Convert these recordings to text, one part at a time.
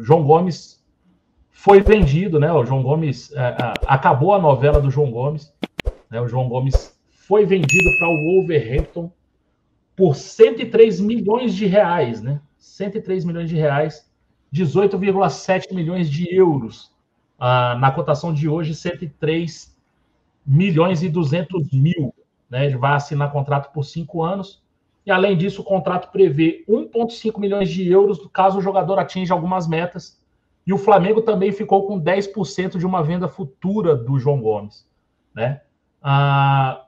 João Gomes foi vendido, né? O João Gomes acabou a novela do João Gomes, né? O João Gomes foi vendido para o Wolverhampton por 103 milhões de reais, né? 103 milhões de reais, 18,7 milhões de euros. Na cotação de hoje, 103 milhões e 200 mil. Né? Ele vai assinar contrato por 5 anos. E, além disso, o contrato prevê 1,5 milhões de euros caso o jogador atinja algumas metas. E o Flamengo também ficou com 10% de uma venda futura do João Gomes. Né?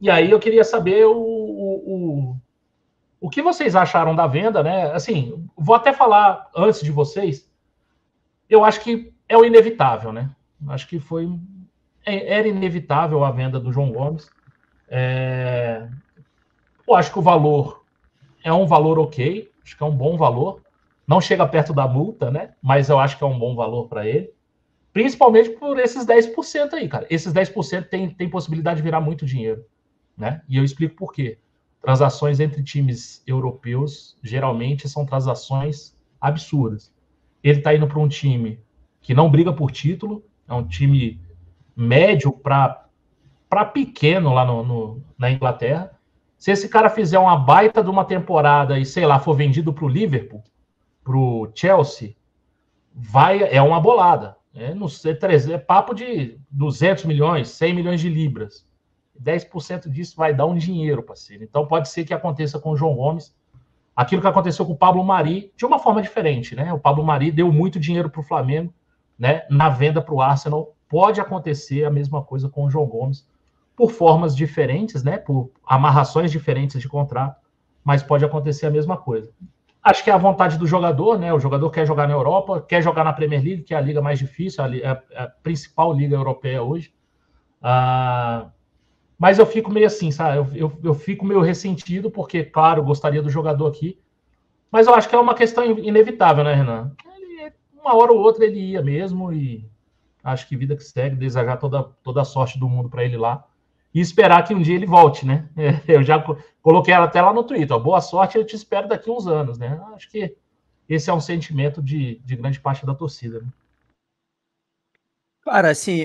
E aí eu queria saber o que vocês acharam da venda, né? Assim, vou até falar antes de vocês. Eu acho que é o inevitável, né? Acho que era inevitável a venda do João Gomes. Eu acho que o valor é um valor ok, acho que é um bom valor. Não chega perto da multa, né? Mas eu acho que é um bom valor para ele. Principalmente por esses 10% aí, cara. Esses 10% tem possibilidade de virar muito dinheiro, né? E eu explico por quê. Transações entre times europeus geralmente são transações absurdas. Ele está indo para um time que não briga por título, é um time médio para pequeno lá na Inglaterra. Se esse cara fizer uma baita de uma temporada e, sei lá, for vendido para o Liverpool, para o Chelsea, é uma bolada. É papo de 200 milhões, 100 milhões de libras. 10% disso vai dar um dinheiro, parceiro. Então pode ser que aconteça com o João Gomes aquilo que aconteceu com o Pablo Mari, de uma forma diferente, né? O Pablo Mari deu muito dinheiro para o Flamengo, né? Na venda para o Arsenal. Pode acontecer a mesma coisa com o João Gomes, por formas diferentes, né? Por amarrações diferentes de contrato, mas pode acontecer a mesma coisa. Acho que é a vontade do jogador, né? O jogador quer jogar na Europa, quer jogar na Premier League, que é a liga mais difícil, a principal liga europeia hoje. Mas eu fico meio assim, sabe? Eu fico meio ressentido, porque, claro, eu gostaria do jogador aqui, mas eu acho que é uma questão inevitável, né, Renan? Uma hora ou outra ele ia mesmo, e acho que vida que segue, desejar toda a sorte do mundo para ele lá, e esperar que um dia ele volte, né? Eu já coloquei ela até lá no Twitter, ó, boa sorte, eu te espero daqui uns anos, né? Acho que esse é um sentimento de grande parte da torcida, né? Cara, assim,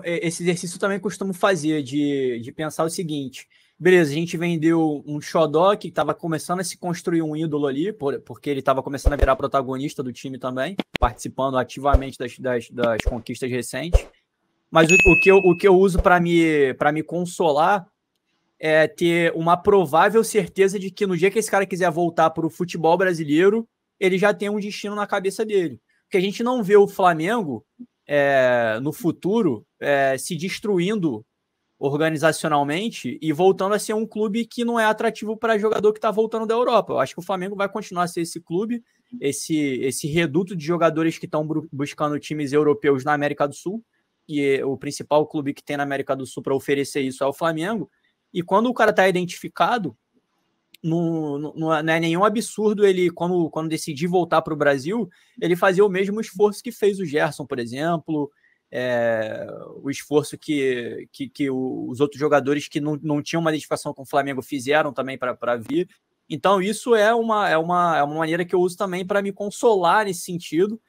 esse exercício eu também costumo fazer, de pensar o seguinte: beleza, a gente vendeu um xodó que estava começando a se construir um ídolo ali, porque ele estava começando a virar protagonista do time também, participando ativamente das conquistas recentes. Mas o que eu uso para me consolar é ter uma provável certeza de que no dia que esse cara quiser voltar para o futebol brasileiro, ele já tem um destino na cabeça dele. Porque a gente não vê o Flamengo no futuro se destruindo organizacionalmente e voltando a ser um clube que não é atrativo para jogador que está voltando da Europa. Eu acho que o Flamengo vai continuar a ser esse clube, esse reduto de jogadores que estão buscando times europeus na América do Sul, e o principal clube que tem na América do Sul para oferecer isso é o Flamengo. E quando o cara está identificado, não é nenhum absurdo ele, quando decidir voltar para o Brasil, ele fazer o mesmo esforço que fez o Gerson, por exemplo, o esforço que os outros jogadores que não tinham uma identificação com o Flamengo fizeram também para vir. Então, isso é uma maneira que eu uso também para me consolar nesse sentido.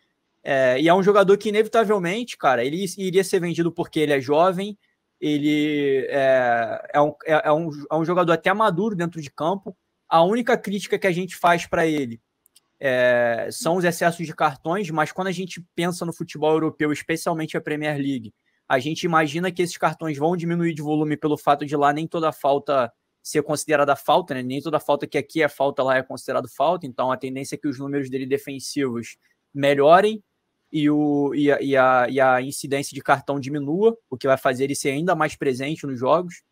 E é um jogador que, inevitavelmente, cara, ele iria ser vendido porque ele é jovem, ele é um jogador até maduro dentro de campo. A única crítica que a gente faz para ele são os excessos de cartões, mas quando a gente pensa no futebol europeu, especialmente a Premier League, a gente imagina que esses cartões vão diminuir de volume pelo fato de lá nem toda falta ser considerada falta, né? Nem toda falta que aqui é falta lá é considerado falta, então a tendência é que os números dele defensivos melhorem e a incidência de cartão diminua, o que vai fazer ele ser ainda mais presente nos jogos.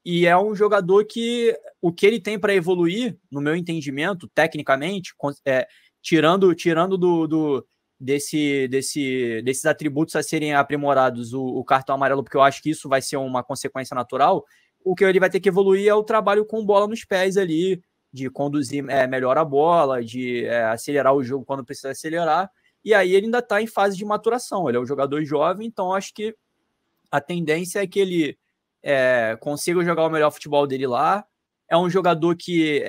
E é um jogador que o que ele tem para evoluir, no meu entendimento, tecnicamente, tirando desses atributos a serem aprimorados, o cartão amarelo, porque eu acho que isso vai ser uma consequência natural, o que ele vai ter que evoluir é o trabalho com bola nos pés ali, de conduzir melhor a bola, de acelerar o jogo quando precisa acelerar, e aí ele ainda está em fase de maturação, ele é um jogador jovem, então acho que a tendência é que ele consiga jogar o melhor futebol dele lá, É um jogador que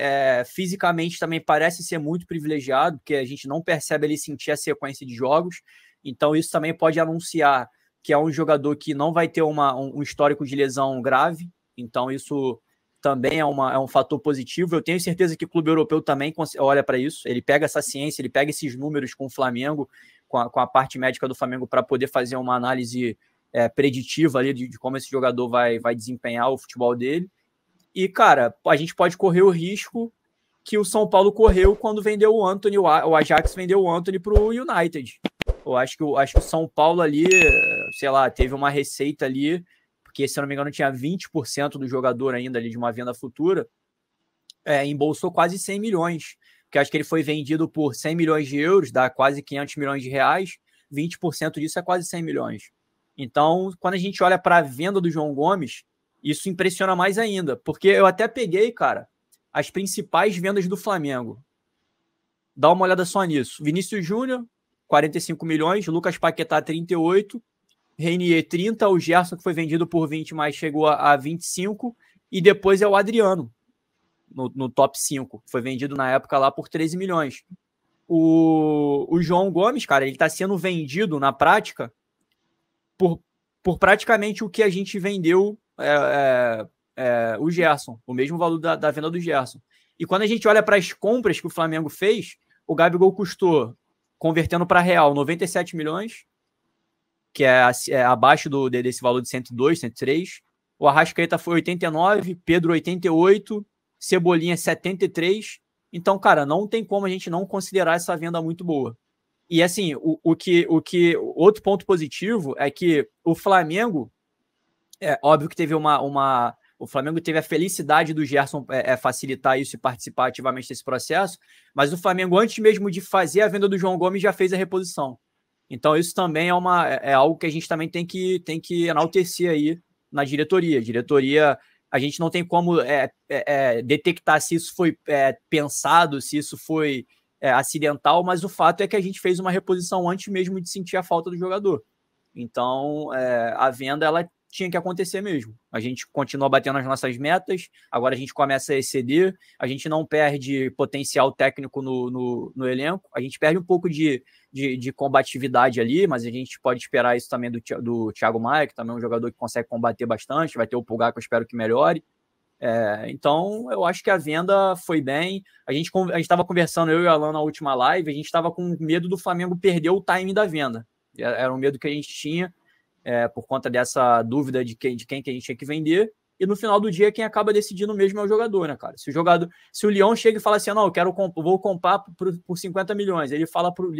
fisicamente também parece ser muito privilegiado, porque a gente não percebe ele sentir a sequência de jogos. Então, isso também pode anunciar que é um jogador que não vai ter um histórico de lesão grave. Então, isso também é um fator positivo. Eu tenho certeza que o clube europeu também olha para isso. Ele pega essa ciência, ele pega esses números com o Flamengo, com a parte médica do Flamengo, para poder fazer uma análise preditiva ali de como esse jogador vai desempenhar o futebol dele. E, cara, a gente pode correr o risco que o São Paulo correu quando vendeu o Antony, o Ajax vendeu o Antony para o United. Eu acho que o São Paulo ali, sei lá, teve uma receita ali, porque, se eu não me engano, tinha 20% do jogador ainda ali de uma venda futura, embolsou quase 100 milhões, porque acho que ele foi vendido por 100 milhões de euros, dá quase 500 milhões de reais, 20% disso é quase 100 milhões. Então, quando a gente olha para a venda do João Gomes, isso impressiona mais ainda, porque eu até peguei, cara, as principais vendas do Flamengo. Dá uma olhada só nisso. Vinícius Júnior, 45 milhões, Lucas Paquetá, 38, Renier, 30, o Gerson, que foi vendido por 20, mas chegou a 25, e depois é o Adriano, no top 5, foi vendido na época lá por 13 milhões. O João Gomes, cara, ele está sendo vendido na prática por praticamente o que a gente vendeu o Gerson, o mesmo valor da venda do Gerson. E quando a gente olha para as compras que o Flamengo fez, o Gabigol custou, convertendo para real, 97 milhões, que é abaixo desse valor de 102, 103. O Arrascaeta foi 89, Pedro 88, Cebolinha 73. Então, cara, não tem como a gente não considerar essa venda muito boa. E assim, outro ponto positivo é que o Flamengo, óbvio que teve o Flamengo teve a felicidade do Gerson facilitar isso e participar ativamente desse processo, mas o Flamengo, antes mesmo de fazer a venda do João Gomes, já fez a reposição. Então isso também é algo que a gente também tem que enaltecer aí na diretoria. Diretoria, a gente não tem como detectar se isso foi pensado, se isso foi acidental, mas o fato é que a gente fez uma reposição antes mesmo de sentir a falta do jogador. Então, a venda, ela tinha que acontecer mesmo. A gente continua batendo as nossas metas, agora a gente começa a exceder, a gente não perde potencial técnico no elenco, a gente perde um pouco de combatividade ali, mas a gente pode esperar isso também do Thiago Maia, que também é um jogador que consegue combater bastante, vai ter o Pulgar, que eu espero que melhore. Então, eu acho que a venda foi bem. A gente estava conversando, eu e o Alan, na última live, a gente estava com medo do Flamengo perder o timing da venda. Era um medo que a gente tinha, por conta dessa dúvida de quem que a gente tinha que vender. E no final do dia, quem acaba decidindo mesmo é o jogador, né, cara? Se o Lyon chega e fala assim, não, vou comprar por 50 milhões, ele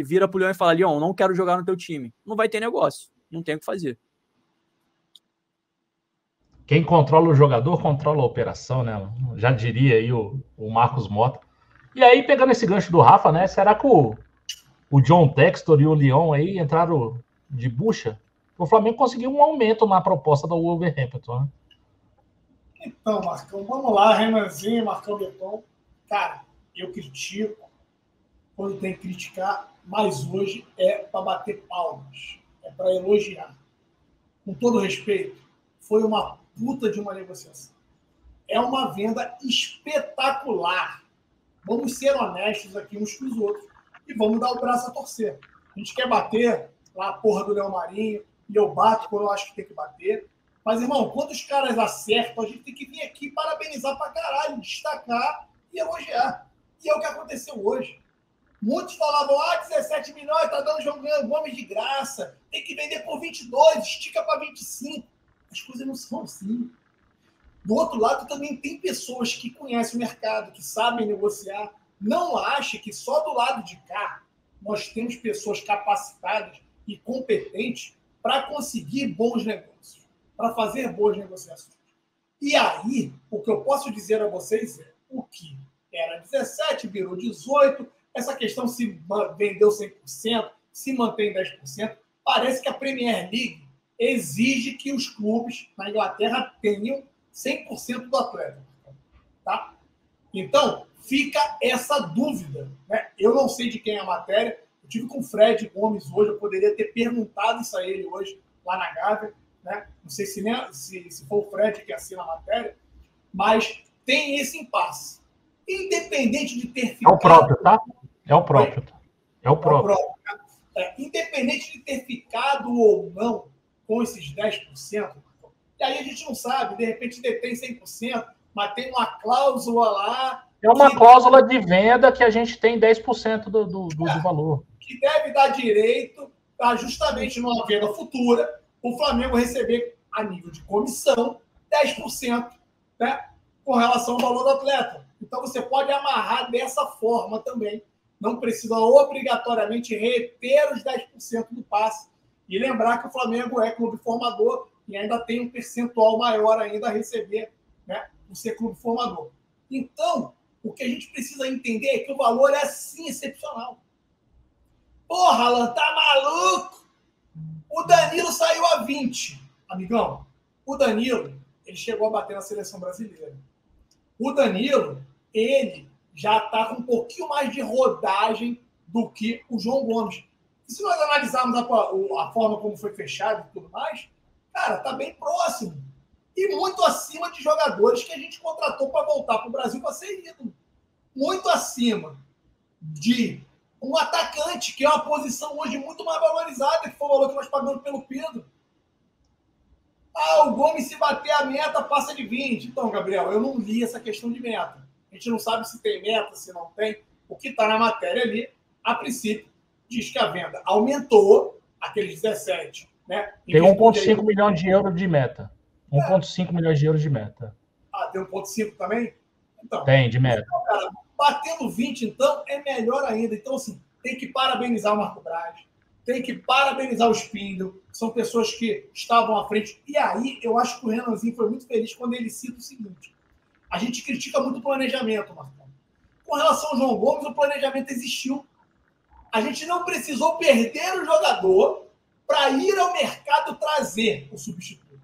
vira pro Lyon e fala, Lyon, não quero jogar no teu time. Não vai ter negócio, não tem o que fazer. Quem controla o jogador, controla a operação, né? Já diria aí o Marcos Mota. E aí, pegando esse gancho do Rafa, né? Será que o John Textor e o Lyon aí entraram de bucha? O Flamengo conseguiu um aumento na proposta do Wolverhampton, né? Então, Marcão, vamos lá, Renanzinho, Marcão Beton. Cara, eu critico quando tem que criticar, mas hoje é para bater palmas, é para elogiar. Com todo respeito, foi uma puta de uma negociação. É uma venda espetacular. Vamos ser honestos aqui uns com os outros e vamos dar o braço a torcer. A gente quer bater lá a porra do Léo Marinho, e eu bato quando eu acho que tem que bater. Mas, irmão, quando os caras acertam, a gente tem que vir aqui parabenizar pra caralho, destacar e elogiar. E é o que aconteceu hoje. Muitos falavam, 17 milhões, tá dando João Gomes de graça, tem que vender por 22, estica para 25. As coisas não são assim. Do outro lado, também tem pessoas que conhecem o mercado, que sabem negociar. Não ache que só do lado de cá nós temos pessoas capacitadas e competentes para conseguir bons negócios, para fazer boas negociações. E aí, o que eu posso dizer a vocês é o que era 17, virou 18, essa questão se vendeu 100%, se mantém 10%, parece que a Premier League exige que os clubes na Inglaterra tenham 100% do atleta. Tá? Então, fica essa dúvida. Né? Eu não sei de quem é a matéria. Eu tive com o Fred Gomes hoje, eu poderia ter perguntado isso a ele hoje, lá na Gávea. Né? Não sei se foi o Fred que assina a matéria, mas tem esse impasse. Independente de ter ficado... É o próprio, tá? É o próprio. É o próprio. Independente de ter ficado ou não com esses 10%, e aí a gente não sabe, de repente detém 100%, mas tem uma cláusula lá... É uma cláusula de venda que a gente tem 10% do valor. Que deve dar direito a, justamente numa venda futura, o Flamengo receber, a nível de comissão, 10%, né, com relação ao valor do atleta. Então você pode amarrar dessa forma também. Não precisa obrigatoriamente reter os 10% do passe. E lembrar que o Flamengo é clube formador e ainda tem um percentual maior ainda a receber, né, por ser clube formador. Então, o que a gente precisa entender é que o valor é, sim, excepcional. Porra, Alan, tá maluco? O Danilo saiu a 20, amigão. O Danilo, ele chegou a bater na seleção brasileira. O Danilo, ele já tá com um pouquinho mais de rodagem do que o João Gomes. E se nós analisarmos a forma como foi fechado e tudo mais, cara, tá bem próximo. E muito acima de jogadores que a gente contratou para voltar para o Brasil para ser ídolo. Muito acima de um atacante, que é uma posição hoje muito mais valorizada, que foi o valor que nós pagamos pelo Pedro. O Gomes, se bater a meta, passa de 20. Então, Gabriel, eu não li essa questão de meta. A gente não sabe se tem meta, se não tem. O que está na matéria ali, a princípio, diz que a venda aumentou, aqueles 17, né? Tem 1,5 milhão de euros de meta. 1,5 milhões de euros de meta. Tem 1,5 também? Então, tem, de meta. Então, cara, batendo 20, então, é melhor ainda. Então, assim, tem que parabenizar o Marco Braz, tem que parabenizar o Spindle, são pessoas que estavam à frente. E aí, eu acho que o Renanzinho foi muito feliz quando ele cita o seguinte: a gente critica muito o planejamento, Marcão. Com relação ao João Gomes, o planejamento existiu. A gente não precisou perder o jogador para ir ao mercado trazer o substituto.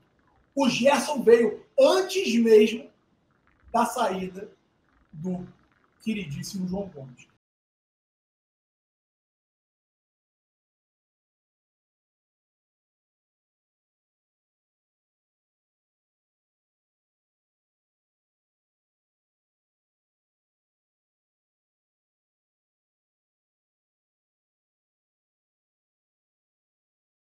O Gerson veio antes mesmo da saída do queridíssimo João Gomes.